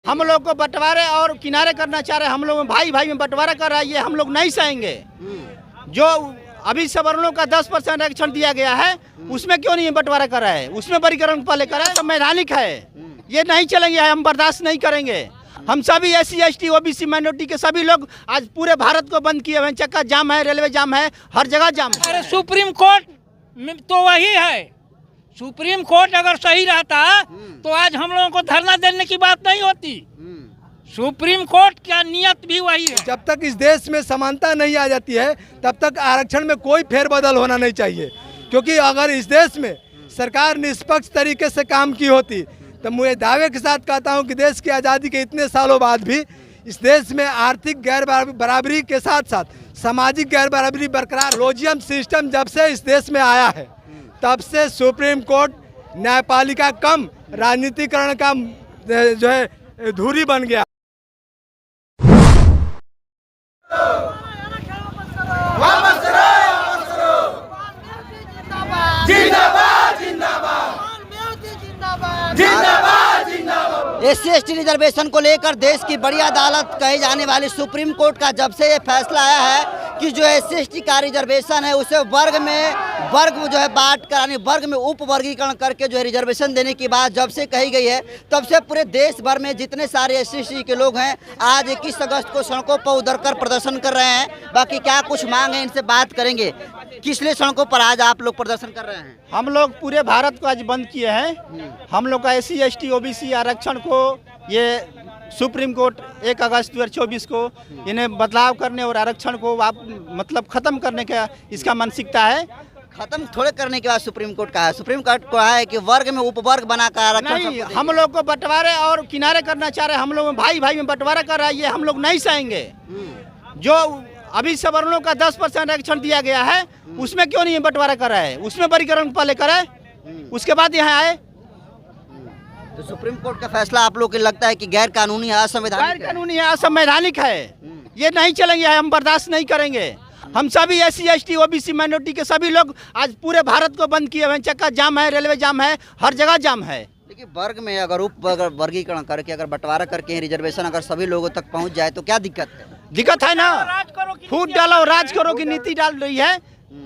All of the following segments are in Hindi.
हम लोग को बंटवारे और किनारे करना चाह रहे हैं, हम लोग भाई भाई में बंटवारा कर रहा है, ये हम लोग नहीं सहेंगे। जो अभी सवर्णों का 10% आरक्षण दिया गया है उसमें क्यों नहीं बंटवारा कर रहा है, उसमें वर्गीकरण पहले करा है, संवैधानिक है, ये नहीं चलेंगे, हम बर्दाश्त नहीं करेंगे। हम सभी SC ST OBC माइनॉरिटी के सभी लोग आज पूरे भारत को बंद किए हुए हैं, चक्का जाम है, रेलवे जाम है, हर जगह जाम है। अरे सुप्रीम कोर्ट तो वही है, सुप्रीम कोर्ट अगर सही रहता तो आज हम लोगों को धरना देने की बात नहीं होती। सुप्रीम कोर्ट का नियत भी वही है। जब तक इस देश में समानता नहीं आ जाती है तब तक आरक्षण में कोई फेरबदल होना नहीं चाहिए, क्योंकि अगर इस देश में सरकार निष्पक्ष तरीके से काम की होती तो मैं दावे के साथ कहता हूं कि देश की आज़ादी के इतने सालों बाद भी इस देश में आर्थिक गैर बराबरी के साथ साथ सामाजिक गैर बराबरी बरकरार। कोलिजियम सिस्टम जब से इस देश में आया है तब से सुप्रीम कोर्ट न्यायपालिका कम राजनीतिकरण का जो है धुरी बन गया। SC ST रिजर्वेशन को लेकर देश की बड़ी अदालत कही जाने वाली सुप्रीम कोर्ट का जब से ये फैसला आया है कि जो SC ST का रिजर्वेशन है उसे वर्ग जो है बांट कर यानी वर्ग में उप वर्गीकरण करके जो है रिजर्वेशन देने की बात जब से कही गई है तब से पूरे देश भर में जितने सारे SC ST के लोग हैं आज 21 अगस्त को सड़कों पर उतरकर प्रदर्शन कर रहे हैं। बाकी क्या कुछ मांग है इनसे बात करेंगे। किस लिए सड़कों पर आज आप लोग प्रदर्शन कर रहे हैं? हम लोग पूरे भारत को आज बंद किए हैं। हम लोग का SC ST OBC आरक्षण को ये सुप्रीम कोर्ट 1 अगस्त 2024 को इन्हें बदलाव करने और आरक्षण को आप मतलब खत्म करने का इसका मानसिकता है। खत्म थोड़े करने के बाद सुप्रीम कोर्ट का है, सुप्रीम कोर्ट को है कि वर्ग में उपवर्ग बनाकर आरक्षण नहीं, हम लोग को बंटवारे और किनारे करना चाह रहे हैं, हम लोग भाई भाई में बंटवारा कर रहा है, ये हम लोग नहीं सहेंगे। जो अभी सवर्णों का 10% आरक्षण दिया गया है उसमें क्यों नहीं बंटवारा कर रहा है, उसमें वर्गीकरण पहले कराए उसके बाद यहाँ आए। तो सुप्रीम कोर्ट का फैसला आप लोग को लगता है कि गैर कानूनी है, असंवैधानिक गैर कानूनी है, असंवैधानिक है, ये नहीं चलेंगे, हम बर्दाश्त नहीं करेंगे। हम सभी SC ST OBC माइनॉरिटी के सभी लोग आज पूरे भारत को बंद किए हुए हैं, चक्का जाम है, रेलवे जाम है, हर जगह जाम है। देखिए वर्ग में अगर वर्गीकरण करके अगर बंटवारा करके रिजर्वेशन अगर सभी लोगों तक पहुंच जाए तो क्या दिक्कत है? दिक्कत है ना, फूट डालो राज करो की नीति डाल रही है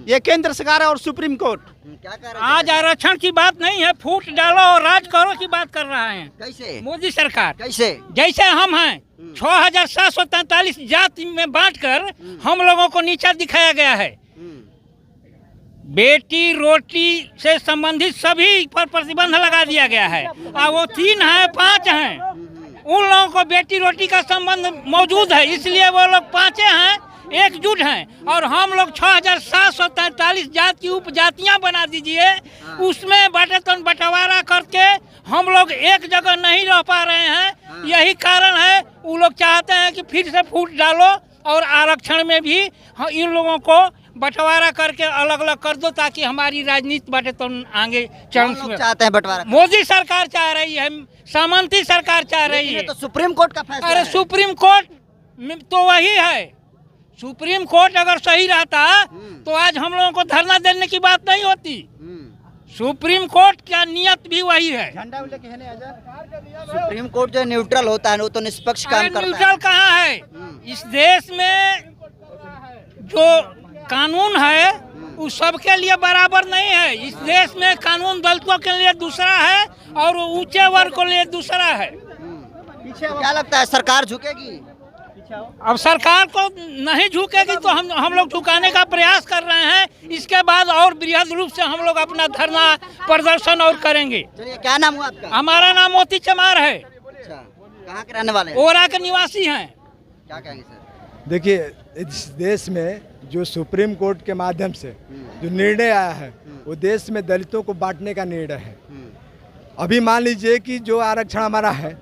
ये केंद्र सरकार और सुप्रीम कोर्ट। क्या कर रहे हैं? आज आरक्षण की बात नहीं है, फूट डालो और राज करो की बात कर रहा है। कैसे? मोदी सरकार कैसे? जैसे हम हैं 6743 जाति में बांटकर हम लोगों को नीचा दिखाया गया है। बेटी रोटी से संबंधित सभी पर प्रतिबंध लगा दिया गया है। वो 3 हैं 5 हैं, उन लोगों को बेटी रोटी का संबंध मौजूद है, इसलिए वो लोग 5 हैं, एकजुट हैं। और हम लोग 6743 जात की उपजातियां बना दीजिए, उसमें बंटवारा करके हम लोग एक जगह नहीं रह पा रहे हैं। यही कारण है वो लोग चाहते हैं कि फिर से फूट डालो और आरक्षण में भी इन लोगों को बंटवारा करके अलग अलग कर दो ताकि हमारी राजनीति बाटे तो आगे चल चाहते हैं बंटवारा। मोदी सरकार चाह रही है, सामंती सरकार चाह रही है। तो सुप्रीम कोर्ट का फैसला अरे सुप्रीम कोर्ट तो वही है, सुप्रीम कोर्ट अगर सही रहता तो आज हम लोगों को धरना देने की बात नहीं होती। सुप्रीम कोर्ट का नियत भी वही है। सुप्रीम कोर्ट जो न्यूट्रल होता है वो तो निष्पक्ष काम करता है। न्यूट्रल कहाँ है? इस देश में जो कानून है वो सबके लिए बराबर नहीं है। इस देश में कानून दलितों के लिए दूसरा है और ऊंचे वर्ग के लिए दूसरा है। क्या लगता है सरकार झुकेगी? अब सरकार को नहीं झुकेगी तो हम लोग झुकाने का प्रयास कर रहे हैं। इसके बाद और बृहद रूप से हम लोग अपना धरना प्रदर्शन और करेंगे। चलिए, क्या नाम हुआ आपका? हमारा नाम मोती चमार है। अच्छा, कहाँ के रहने वाले हैं? ओरा के निवासी हैं। क्या कहेंगे सर? देखिए, इस देश में जो सुप्रीम कोर्ट के माध्यम से जो निर्णय आया है वो देश में दलितों को बांटने का निर्णय है। अभी मान लीजिए कि जो आरक्षण हमारा है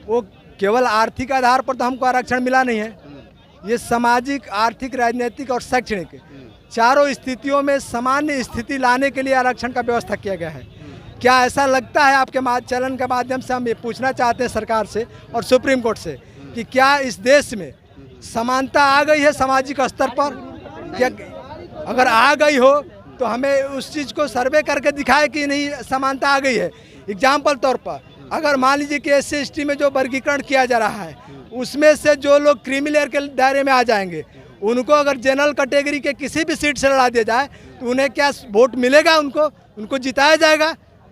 वो केवल आर्थिक आधार पर तो हमको आरक्षण मिला नहीं है, ये सामाजिक, आर्थिक, राजनीतिक और शैक्षणिक चारों स्थितियों में सामान्य स्थिति लाने के लिए आरक्षण का व्यवस्था किया गया है। क्या ऐसा लगता है आपके चलन के माध्यम से हम ये पूछना चाहते हैं सरकार से और सुप्रीम कोर्ट से कि क्या इस देश में समानता आ गई है सामाजिक स्तर पर? क्या अगर आ गई हो तो हमें उस चीज़ को सर्वे करके दिखाए कि नहीं समानता आ गई है। एग्जाम्पल तौर पर अगर मान लीजिए कि SC/ST में जो वर्गीकरण किया जा रहा है उसमें से जो लोग क्रीमी के दायरे में आ जाएंगे, उनको अगर जनरल कैटेगरी के किसी भी सीट से लड़ा दिया जाए तो उन्हें क्या वोट मिलेगा? उनको जिताया जाएगा?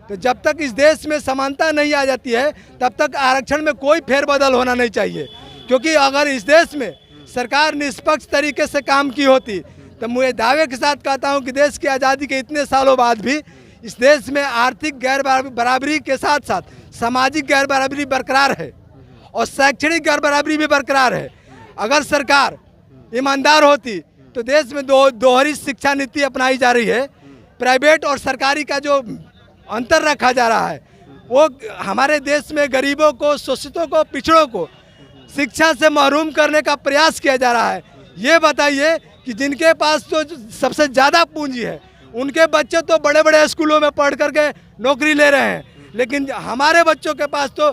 तो जब तक इस देश में समानता नहीं आ जाती है तब तक आरक्षण में कोई फेरबदल होना नहीं चाहिए। क्योंकि अगर इस देश में सरकार निष्पक्ष तरीके से काम की होती तो मैं दावे के साथ कहता हूं कि देश की आज़ादी के इतने सालों बाद भी इस देश में आर्थिक गैर बराबरी के साथ साथ सामाजिक गैर बराबरी बरकरार है और शैक्षणिक गैर बराबरी भी बरकरार है। अगर सरकार ईमानदार होती तो देश में दोहरी शिक्षा नीति अपनाई जा रही है। प्राइवेट और सरकारी का जो अंतर रखा जा रहा है वो हमारे देश में गरीबों को, शोषितों को, पिछड़ों को शिक्षा से महरूम करने का प्रयास किया जा रहा है। ये बताइए कि जिनके पास तो सबसे ज़्यादा पूंजी है उनके बच्चे तो बड़े बड़े स्कूलों में पढ़ करके नौकरी ले रहे हैं, लेकिन हमारे बच्चों के पास तो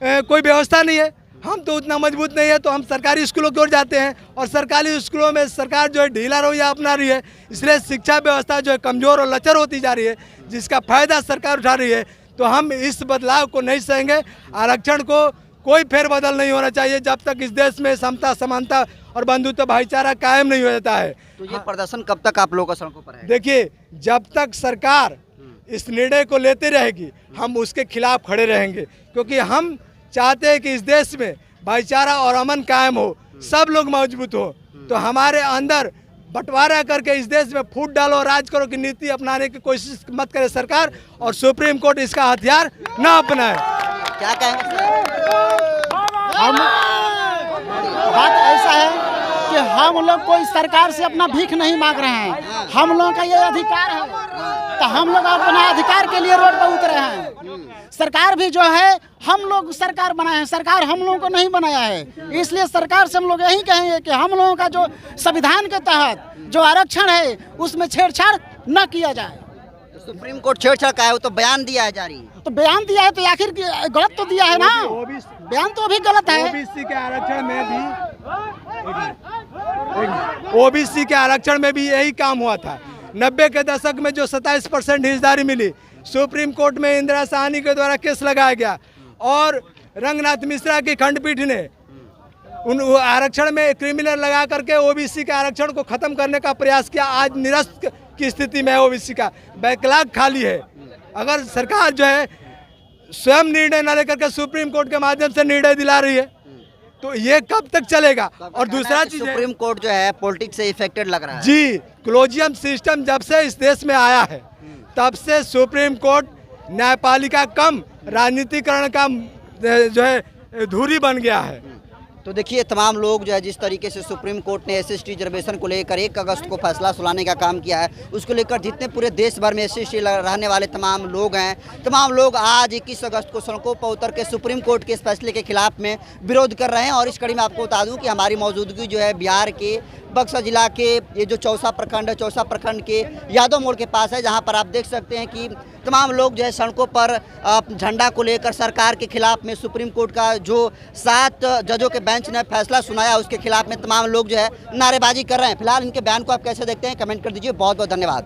कोई व्यवस्था नहीं है। हम तो उतना मजबूत नहीं है तो हम सरकारी स्कूलों की ओर जाते हैं और सरकारी स्कूलों में सरकार जो है ढीला रवैया अपना रही है, इसलिए शिक्षा व्यवस्था जो है कमज़ोर और लचर होती जा रही है, जिसका फायदा सरकार उठा रही है। तो हम इस बदलाव को नहीं सहेंगे। आरक्षण को कोई फेरबदल नहीं होना चाहिए जब तक इस देश में समता, समानता और बंधुत्व भाईचारा कायम नहीं हो जाता है। तो ये प्रदर्शन कब तक आप लोगों का सड़कों पर है? देखिए, जब तक सरकार इस निर्णय को लेते रहेगी हम उसके खिलाफ खड़े रहेंगे, क्योंकि हम चाहते हैं कि इस देश में भाईचारा और अमन कायम हो, सब लोग मजबूत हो। तो हमारे अंदर बंटवारा करके इस देश में फूट डालो, राज करो की नीति अपनाने की कोशिश मत करे सरकार, और सुप्रीम कोर्ट इसका हथियार न अपनाए। क्या कहेंगे? हम बात ऐसा है कि हम लोग कोई सरकार से अपना भीख नहीं मांग रहे हैं, हम लोगों का ये अधिकार है, तो हम लोग अपना अधिकार के लिए रोड पर उतरे हैं। सरकार भी जो है हम लोग सरकार बनाए हैं, सरकार हम लोगों को नहीं बनाया है। इसलिए सरकार से हम लोग यही कहेंगे कि हम लोगों का जो संविधान के तहत जो आरक्षण है उसमें छेड़छाड़ न किया जाए। सुप्रीम कोर्ट छेड़छाड़ का है, वो तो बयान दिया है जारी। तो बयान दिया है तो आखिर गलत तो दिया है ना, बयान तो अभी गलत है। ओबीसी के आरक्षण में भी ओबीसी के आरक्षण में भी यही काम हुआ था। 90 के दशक में जो 27% हिस्सेदारी मिली, सुप्रीम कोर्ट में इंदिरा साहनी के द्वारा केस लगाया गया और रंगनाथ मिश्रा की खंडपीठ ने उन आरक्षण में क्रिमिनल लगा करके ओबीसी के आरक्षण को खत्म करने का प्रयास किया। आज निरस्त की स्थिति में ओबीसी का बैकलॉग खाली है। अगर सरकार जो है स्वयं निर्णय न लेकर के सुप्रीम कोर्ट के माध्यम से निर्णय दिला रही है तो ये कब तक चलेगा? और दूसरा चीज, सुप्रीम कोर्ट जो है पॉलिटिक्स से इफेक्टेड लग रहा है। जी, कॉलेजियम सिस्टम जब से इस देश में आया है तब से सुप्रीम कोर्ट न्यायपालिका कम राजनीतिकरण का जो है धुरी बन गया है। तो देखिए, तमाम लोग जो है जिस तरीके से सुप्रीम कोर्ट ने SC/ST रिजर्वेशन को लेकर 1 अगस्त को फैसला सुनाने का काम किया है, उसको लेकर जितने पूरे देश भर में SC/ST रहने वाले तमाम लोग हैं, तमाम लोग आज 21 अगस्त को सड़कों पर उतर के सुप्रीम कोर्ट के इस फैसले के खिलाफ में विरोध कर रहे हैं। और इस कड़ी में आपको बता दूं कि हमारी मौजूदगी जो है बिहार के बक्सर जिला के ये जो चौसा प्रखंड है, चौसा प्रखंड के यादव मोड़ के पास है, जहां पर आप देख सकते हैं कि तमाम लोग जो है सड़कों पर झंडा को लेकर सरकार के खिलाफ में सुप्रीम कोर्ट का जो 7 जजों के बेंच ने फैसला सुनाया उसके खिलाफ में तमाम लोग जो है नारेबाजी कर रहे हैं। फिलहाल इनके बयान को आप कैसे देखते हैं कमेंट कर दीजिए। बहुत बहुत धन्यवाद।